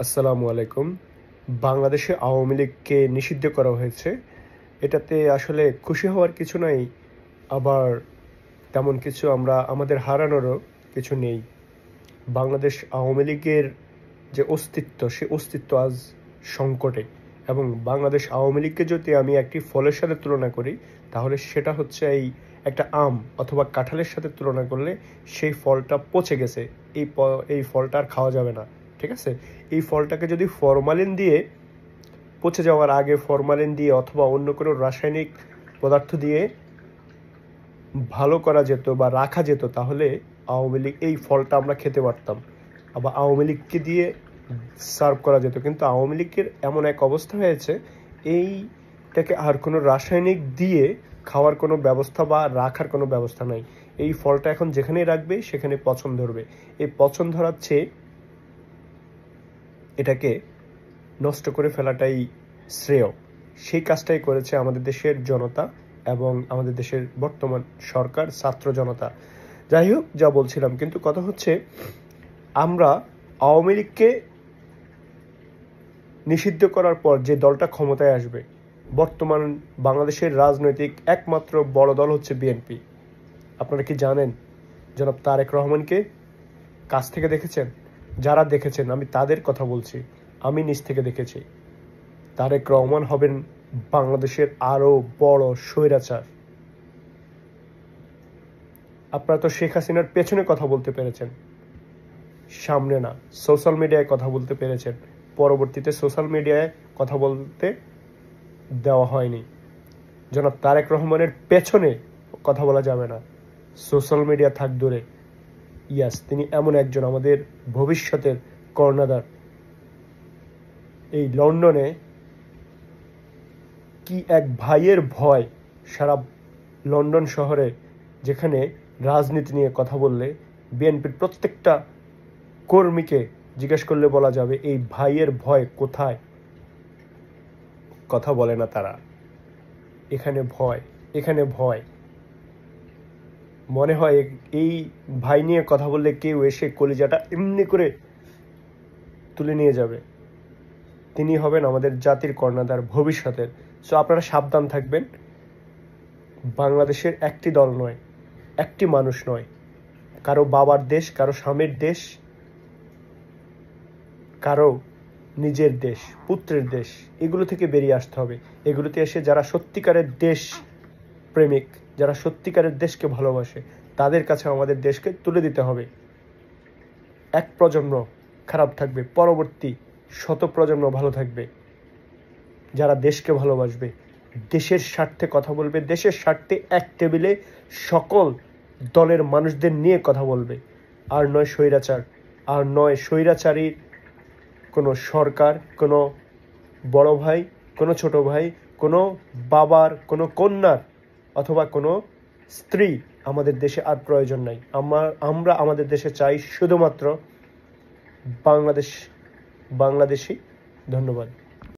আসসালামু আলাইকুম। বাংলাদেশে আওয়ামী লীগকে নিষিদ্ধ করা হয়েছে। এটাতে আসলে খুশি হওয়ার কিছু নাই, আবার তেমন কিছু আমাদের হারানোরও কিছু নেই। বাংলাদেশ আওয়ামী লীগের যে অস্তিত্ব, সে অস্তিত্ব আজ সংকটে। এবং বাংলাদেশ আওয়ামী লীগকে যদি আমি একটি ফলের সাথে তুলনা করি, তাহলে সেটা হচ্ছে একটা আম অথবা কাঁঠালের সাথে তুলনা করলে সেই ফলটা পচে গেছে। এই ফলটা আর খাওয়া যাবে না, ঠিক আছে? এই ফলটাকে যদি ফরমালিন দিয়ে, পচে যাওয়ার আগে ফরমালিন দিয়ে অথবা অন্য কোনো রাসায়নিক পদার্থ দিয়ে ভালো করা যেত বা রাখা যেত, তাহলে আওয়ামী লীগ এই ফলটা আমরা খেতে পারতাম। আবার আওয়ামী লীগকে দিয়ে সার্ভ করা যেত। কিন্তু আওয়ামী লীগের এমন এক অবস্থা হয়েছে, এইটাকে আর কোনো রাসায়নিক দিয়ে খাওয়ার কোনো ব্যবস্থা বা রাখার কোনো ব্যবস্থা নাই। এই ফলটা এখন যেখানেই রাখবে সেখানে পচন ধরবে। এই পচন ধরার চেয়ে এটাকে নষ্ট করে ফেলাটাই শ্রেয়। সেই কাজটাই করেছে আমাদের দেশের জনতা এবং আমাদের দেশের বর্তমান সরকার, ছাত্র জনতা। যাই হোক, যা বলছিলাম, কিন্তু কথা হচ্ছে, আমরা আওয়ামী লীগকে নিষিদ্ধ করার পর যে দলটা ক্ষমতায় আসবে, বর্তমান বাংলাদেশের রাজনৈতিক একমাত্র বড় দল হচ্ছে বিএনপি। আপনারা কি জানেন জনাব তারেক রহমানকে কাছ থেকে দেখেছেন? যারা দেখেছেন, আমি তাদের কথা বলছি, আমি নিজ থেকে দেখেছি। তারেক রহমান হবেন বাংলাদেশের আরো বড় স্বৈরাচার। আপনারা তো শেখ হাসিনার পেছনে কথা বলতে পেরেছেন, সামনে না। সোশ্যাল মিডিয়ায় কথা বলতে পেরেছেন, পরবর্তীতে সোশ্যাল মিডিয়ায় কথা বলতে দেওয়া হয়নি। জনাব তারেক রহমানের পেছনে কথা বলা যাবে না, সোশ্যাল মিডিয়া থাক দূরে। ইয়াস, তিনি এমন একজন আমাদের ভবিষ্যতের কর্ণধার। এই লন্ডনে কি এক ভাইয়ের ভয় সারা লন্ডন শহরে, যেখানে রাজনীতি নিয়ে কথা বললে বিএনপির প্রত্যেকটা কর্মীকে জিজ্ঞেস করলে বলা যাবে এই ভাইয়ের ভয় কোথায়। কথা বলে না তারা। এখানে ভয়, এখানে ভয়। মনে হয় এই ভাই নিয়ে কথা বললে কেউ এসে কলিজাটা এমনি করে তুলে নিয়ে যাবে। তিনি হবেন আমাদের জাতির কর্ণধার ভবিষ্যতের। সো আপনারা সাবধান থাকবেন। বাংলাদেশের একটি দল নয়, একটি মানুষ নয়, কারো বাবার দেশ, কারো স্বামীর দেশ, কারো নিজের দেশ, পুত্রের দেশ, এগুলো থেকে বেরিয়ে আসতে হবে। এগুলোতে এসে যারা সত্যিকারের দেশ প্রেমিক, যারা সত্যিকারের দেশকে ভালোবাসে, তাদের কাছে আমাদের দেশকে তুলে দিতে হবে। এক প্রজন্ম খারাপ থাকবে, পরবর্তী শত প্রজন্ম ভালো থাকবে। যারা দেশকে ভালোবাসবে, দেশের স্বার্থে কথা বলবে, দেশের স্বার্থে এক টেবিলে সকল দলের মানুষদের নিয়ে কথা বলবে। আর নয় স্বৈরাচার, আর নয় স্বৈরাচারীর কোনো সরকার, কোনো বড় ভাই, কোনো ছোট ভাই, কোনো বাবার, কোনো কন্যার অথবা কোনো স্ত্রী আমাদের দেশে আর প্রয়োজন নাই। আমরা আমাদের দেশে চাই শুধুমাত্র বাংলাদেশি। ধন্যবাদ।